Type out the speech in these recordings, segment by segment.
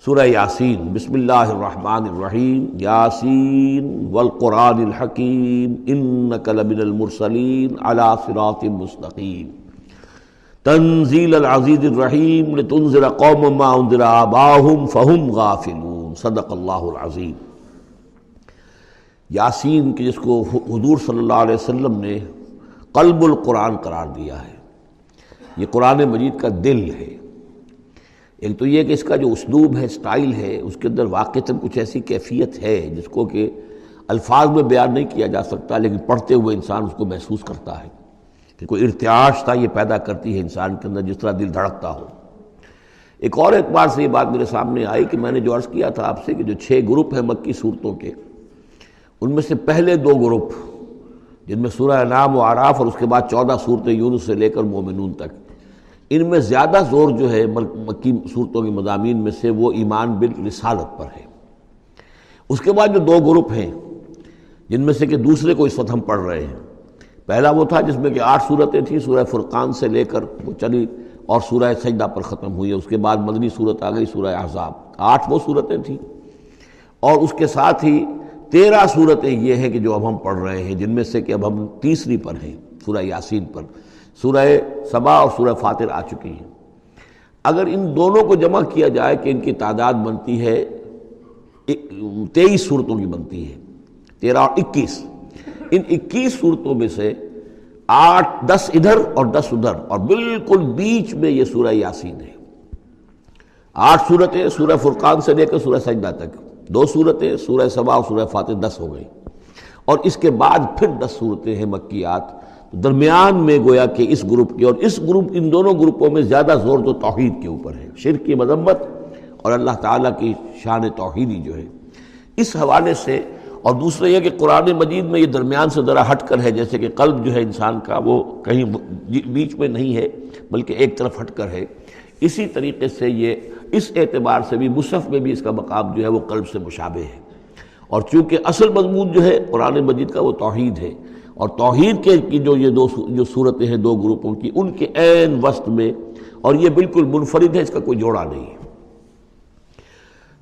سورہ یاسین۔ بسم اللہ الرحمن الرحیم۔ یاسین والقرآن الحکیم انک لمن المرسلین علی صراط مستقیم تنزیل العزیز الرحیم لتنذر قوما ما انذر آباؤہم فہم غافلون۔ صدق اللہ العظیم۔ یاسین کے جس کو حضور صلی اللہ علیہ وسلم نے قلب القرآن قرار دیا ہے، یہ قرآن مجید کا دل ہے۔ ایک تو یہ کہ اس کا جو اسلوب ہے، سٹائل ہے، اس کے اندر واقعتاً کچھ ایسی کیفیت ہے جس کو کہ الفاظ میں بیان نہیں کیا جا سکتا، لیکن پڑھتے ہوئے انسان اس کو محسوس کرتا ہے کہ کوئی ارتعاش تھا یہ پیدا کرتی ہے انسان کے اندر، جس طرح دل دھڑکتا ہو۔ ایک اور اعتبار سے یہ بات میرے سامنے آئی کہ میں نے جو عرض کیا تھا آپ سے کہ جو 6 گروپ ہیں مکی صورتوں کے، ان میں سے پہلے 2 گروپ جن میں سورہ انعام و اعراف اور اس کے بعد 14 صورتیں یونس سے لے کر مومنون تک، ان میں زیادہ زور جو ہے مکی صورتوں کے مضامین میں سے وہ ایمان بالرسالت پر ہے۔ اس کے بعد جو 2 گروپ ہیں جن میں سے کہ دوسرے کو اس وقت ہم پڑھ رہے ہیں، پہلا وہ تھا جس میں کہ 8 صورتیں تھیں، سورہ فرقان سے لے کر وہ چلی اور سورہ سجدہ پر ختم ہوئی، اس کے بعد مدنی صورت آ گئی سورہ احزاب، 8 وہ صورتیں تھیں، اور اس کے ساتھ ہی 13 صورتیں یہ ہیں کہ جو اب ہم پڑھ رہے ہیں، جن میں سے کہ اب ہم تیسری پر ہیں، سورہ یاسین پر۔ سورہ سبا اور سورہ فاطر آ چکی ہیں۔ اگر ان دونوں کو جمع کیا جائے کہ ان کی تعداد بنتی ہے 23 صورتوں کی بنتی ہے، 13 اور 21۔ ان 21 صورتوں میں سے 10 ادھر اور 10 ادھر، اور بالکل بیچ میں یہ سورہ یاسین ہے۔ 8 صورتیں سورہ فرقان سے لے کر سورہ سجدہ تک، 2 صورتیں سورہ سبا اور سورہ فاطر، 10 ہو گئی، اور اس کے بعد پھر 10 صورتیں ہیں مکیات۔ درمیان میں گویا کہ اس گروپ کی اور اس گروپ، ان دونوں گروپوں میں زیادہ زور تو توحید کے اوپر ہے، شرک کی مذمت اور اللہ تعالیٰ کی شان توحیدی جو ہے، اس حوالے سے۔ اور دوسرا یہ کہ قرآن مجید میں یہ درمیان سے ذرا ہٹ کر ہے، جیسے کہ قلب جو ہے انسان کا وہ کہیں بیچ میں نہیں ہے بلکہ ایک طرف ہٹ کر ہے، اسی طریقے سے یہ اس اعتبار سے بھی مصحف میں بھی اس کا مقام جو ہے وہ قلب سے مشابہ ہے۔ اور چونکہ اصل مضمون جو ہے قرآن مجید کا وہ توحید ہے، اور توحید کے کی جو یہ جو صورتیں ہیں 2 گروپوں کی، ان کے عین وسط میں، اور یہ بالکل منفرد ہے، اس کا کوئی جوڑا نہیں ہے۔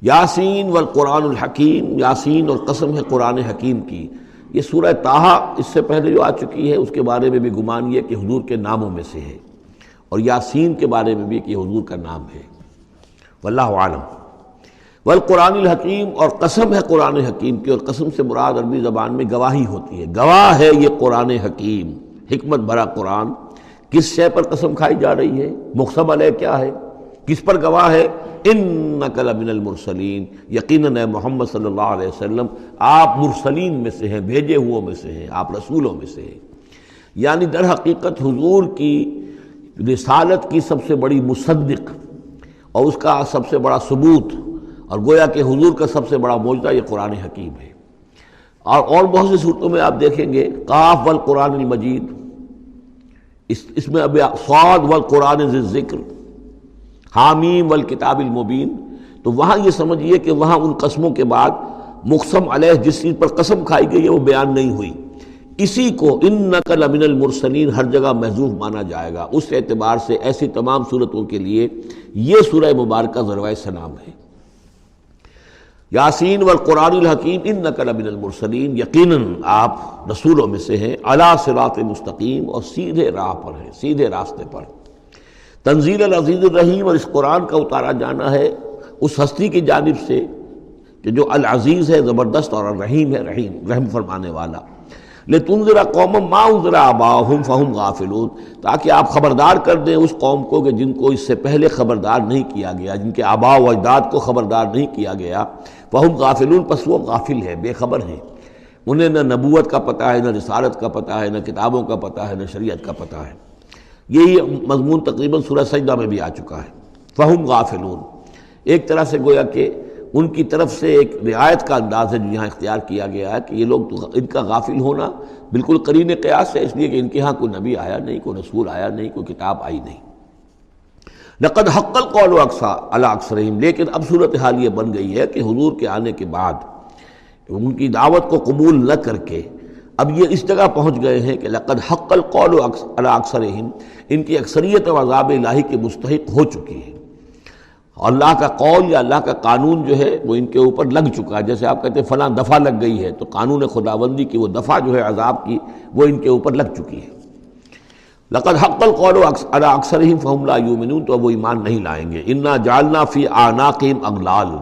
یاسین والقرآن الحکیم، یاسین اور قسم ہے قرآن حکیم کی۔ یہ سورہ طٰہٰ اس سے پہلے جو آ چکی ہے، اس کے بارے میں بھی گمان یہ کہ حضور کے ناموں میں سے ہے، اور یاسین کے بارے میں بھی کہ حضور کا نام ہے، واللہ عالم۔ والقرآن الحکیم، اور قسم ہے قرآن حکیم کی، اور قسم سے مراد عربی زبان میں گواہی ہوتی ہے، گواہ ہے یہ قرآن حکیم، حکمت بھرا قرآن۔ کس شے پر قسم کھائی جا رہی ہے؟ مقسم علیہ کیا ہے؟ کس پر گواہ ہے؟ انک لمن المرسلین، یقیناً اے محمد صلی اللہ علیہ وسلم آپ مرسلین میں سے ہیں، بھیجے ہوئوں میں سے ہیں، آپ رسولوں میں سے ہیں۔ یعنی در حقیقت حضور کی رسالت کی سب سے بڑی مصدق اور اس کا سب سے بڑا ثبوت، اور گویا کہ حضور کا سب سے بڑا معجزہ یہ قرآن حکیم ہے۔ اور بہت سی صورتوں میں آپ دیکھیں گے قاف والقرآن المجید، اس میں اب صاد والقرآن ذی الذکر، حامیم والکتاب المبین، تو وہاں یہ سمجھیے کہ وہاں ان قسموں کے بعد مقسم علیہ جس چیز پر قسم کھائی گئی ہے وہ بیان نہیں ہوئی، اسی کو انک لمن المرسلین ہر جگہ محذوف مانا جائے گا۔ اس اعتبار سے ایسی تمام صورتوں کے لیے یہ سورہ مبارکہ ذروۂ سلام ہے۔ یاسین والقرآن الحکیم انک لمن المرسلین، یقیناً آپ رسولوں میں سے ہیں، علی صراط مستقیم، اور سیدھے راہ پر ہیں، سیدھے راستے پر۔ تنزیل العزیز الرحیم، اور اس قرآن کا اتارا جانا ہے اس ہستی کی جانب سے کہ جو العزیز ہے، زبردست، اور الرحیم ہے، رحم فرمانے والا۔ لتنذر قوما ما انذر آباؤہم فہم غافلون، تاکہ آپ خبردار کر دیں اس قوم کو کہ جن کو اس سے پہلے خبردار نہیں کیا گیا، جن کے آباء و اجداد کو خبردار نہیں کیا گیا، فہم غافلون، پس وہ غافل ہیں، بے خبر ہیں، انہیں نہ نبوت کا پتہ ہے، نہ رسالت کا پتہ ہے، نہ کتابوں کا پتہ ہے، نہ شریعت کا پتہ ہے۔ یہی مضمون تقریباً سورہ سجدہ میں بھی آ چکا ہے، فہم غافلون۔ ایک طرح سے گویا کہ ان کی طرف سے ایک رعایت کا انداز ہے جو یہاں اختیار کیا گیا ہے کہ یہ لوگ تو ان کا غافل ہونا بالکل قرین قیاس ہے، اس لیے کہ ان کے ہاں کوئی نبی آیا نہیں، کوئی رسول آیا نہیں، کوئی کتاب آئی نہیں۔ لقد حق القول علی اکثرہم، لیکن اب صورتحال یہ بن گئی ہے کہ حضور کے آنے کے بعد ان کی دعوت کو قبول نہ کر کے اب یہ اس جگہ پہنچ گئے ہیں کہ لقد حق القول علی اکثرہم، ان کی اکثریت و عذاب الہی کے مستحق ہو چکی ہے۔ اور اللہ کا قول یا اللہ کا قانون جو ہے وہ ان کے اوپر لگ چکا ہے. جیسے آپ کہتے ہیں فلاں دفعہ لگ گئی ہے، تو قانون خداوندی کی وہ دفعہ جو ہے عذاب کی وہ ان کے اوپر لگ چکی ہے. لقد حق القول علی اکثرہم فہم لا یؤمنون، تو اب وہ ایمان نہیں لائیں گے. انا جعلنا فی اعناقہم اغلال،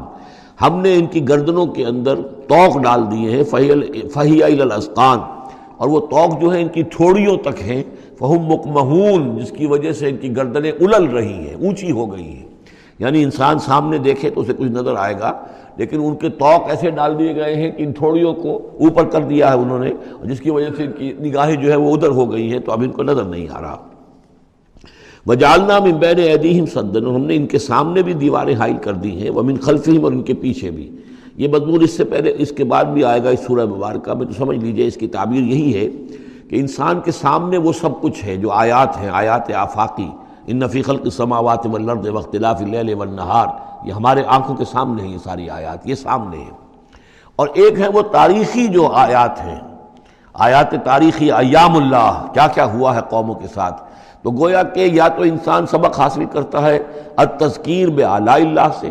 ہم نے ان کی گردنوں کے اندر طوق ڈال دیے ہیں. فہی الی الاذقان، اور وہ طوق جو ہے ان کی ٹھوڑیوں تک ہیں. فہم مقمحون، جس کی وجہ سے ان کی گردنیں الل رہی ہیں، اونچی ہو گئی ہیں. یعنی انسان سامنے دیکھے تو اسے کچھ نظر آئے گا، لیکن ان کے طوق ایسے ڈال دیے گئے ہیں کہ ان تھوڑیوں کو اوپر کر دیا ہے انہوں نے، جس کی وجہ سے ان کی نگاہیں جو ہے وہ ادھر ہو گئی ہیں، تو اب ان کو نظر نہیں آ رہا. وجعلنا من بین ایدیہم سدا، ہم نے ان کے سامنے بھی دیواریں حائل کر دی ہیں، ومن خلفہم، اور ان کے پیچھے بھی. یہ مضمون اس سے پہلے اس کے بعد بھی آئے گا اس سورہ مبارکہ میں، تو سمجھ لیجئے اس کی تعبیر یہی ہے کہ انسان کے سامنے وہ سب کچھ ہے جو آیات ہیں، آیات آفاقی. ان فی خلق السماوات والارض واختلاف اللیل والنہار، یہ ہمارے آنکھوں کے سامنے ہیں، یہ ساری آیات یہ سامنے ہیں. اور ایک ہے وہ تاریخی جو آیات ہیں، آیات تاریخی، ایام اللہ، کیا کیا ہوا ہے قوموں کے ساتھ. تو گویا کہ یا تو انسان سبق حاصل کرتا ہے التذکیر بآلاء اللہ سے،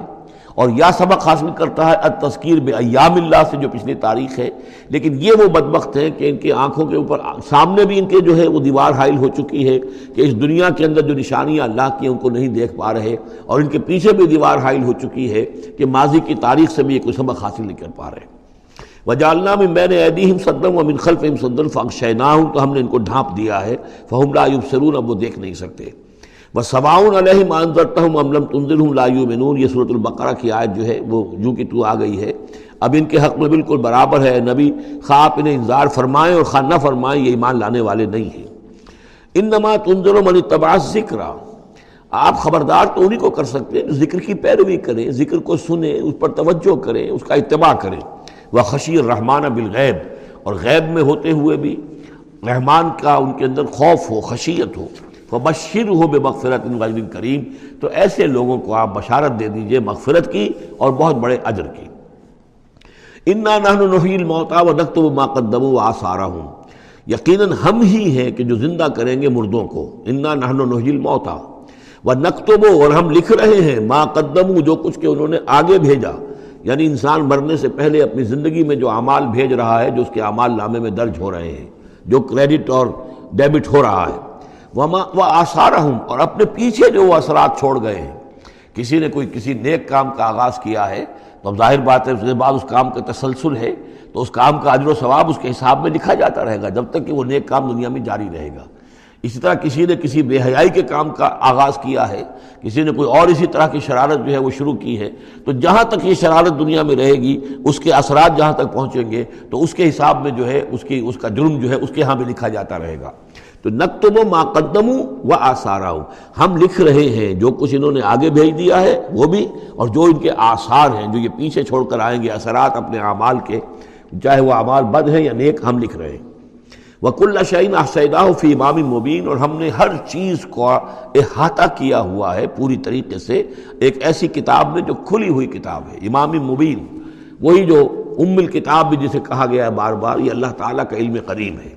اور یا سبق حاصل کرتا ہے التذکیر بایام اللہ سے جو پچھلی تاریخ ہے. لیکن یہ وہ بدبخت ہیں کہ ان کی آنکھوں کے اوپر سامنے بھی ان کے جو ہے وہ دیوار حائل ہو چکی ہے کہ اس دنیا کے اندر جو نشانیاں اللہ کی ہیں ان کو نہیں دیکھ پا رہے، اور ان کے پیچھے بھی دیوار حائل ہو چکی ہے کہ ماضی کی تاریخ سے بھی یہ کوئی سبق حاصل نہیں کر پا رہے. وجعلنا من بین ایدیہم سدا ومن خلفہم سدا فاغشیناہم، تو ہم نے ان کو ڈھانپ دیا ہے. فہم لا یبصرون، اب وہ دیکھ نہیں سکتے. وَسَوَاءٌ عَلَيْهِمْ أَنذَرْتَهُمْ أَمْ لَمْ تُنذِرْهُمْ لَا يُؤْمِنُونَ، یہ سورۃ البقرہ کی آیت جو ہے وہ جو کہ تو آ گئی ہے. اب ان کے حق میں بالکل برابر ہے، نبی خواہ آپ انہیں انذار فرمائیں اور خواہ نہ فرمائیں، یہ ایمان لانے والے نہیں ہیں. انما تنذر من اتبع الذکر، آپ خبردار تو انہی کو کر سکتے ہیں جو ذکر کی پیروی کریں، ذکر کو سنیں، اس پر توجہ کریں، اس کا اتباع کریں. وخشی الرحمن بالغیب، اور غیب میں ہوتے ہوئے بھی رحمان کا ان کے اندر خوف ہو، خشیت ہو. فبشرہ بمغفرۃ واجر کریم، تو ایسے لوگوں کو آپ بشارت دے دیجئے مغفرت کی اور بہت بڑے اجر کی. انا نحن نحیی الموتیٰ ونکتب ما قدموا وآثارہم، یقیناً ہم ہی ہیں کہ جو زندہ کریں گے مردوں کو. انا نحن نحیی الموتیٰ ونکتب، اور ہم لکھ رہے ہیں ما قدموا، جو کچھ کہ انہوں نے آگے بھیجا. یعنی انسان مرنے سے پہلے اپنی زندگی میں جو اعمال بھیج رہا ہے، جو اس کے اعمال نامے میں درج ہو رہے ہیں، جو کریڈٹ اور ڈیبٹ ہو رہا ہے. وآثارہم، اور اپنے پیچھے جو وہ اثرات چھوڑ گئے ہیں. کسی نے کوئی کسی نیک کام کا آغاز کیا ہے تو اب ظاہر بات ہے اس کے بعد اس کام کا تسلسل ہے، تو اس کام کا اجر و ثواب اس کے حساب میں لکھا جاتا رہے گا جب تک کہ وہ نیک کام دنیا میں جاری رہے گا. اسی طرح کسی نے کسی بے حیائی کے کام کا آغاز کیا ہے، کسی نے کوئی اور اسی طرح کی شرارت جو ہے وہ شروع کی ہے، تو جہاں تک یہ شرارت دنیا میں رہے گی اس کے اثرات جہاں تک پہنچیں گے تو اس کے حساب میں جو ہے اس کا جرم جو ہے اس کے ہاں بھی لکھا جاتا رہے گا. تو نکتب ما قدموا وآثارہم، ہم لکھ رہے ہیں جو کچھ انہوں نے آگے بھیج دیا ہے وہ بھی، اور جو ان کے آثار ہیں جو یہ پیچھے چھوڑ کر آئیں گے اثرات اپنے اعمال کے، چاہے وہ اعمال بد ہیں یا نیک، ہم لکھ رہے ہیں. وَكُلَّ شَيْءٍ أَحْصَيْنَاهُ فِي إِمَامٍ مُبِينٍ، اور ہم نے ہر چیز کو احاطہ کیا ہوا ہے پوری طریقے سے ایک ایسی کتاب میں جو کھلی ہوئی کتاب ہے. امام مبین، وہی جو ام الکتاب بھی جسے کہا گیا ہے بار بار، یہ اللہ تعالیٰ کا علم قدیم ہے.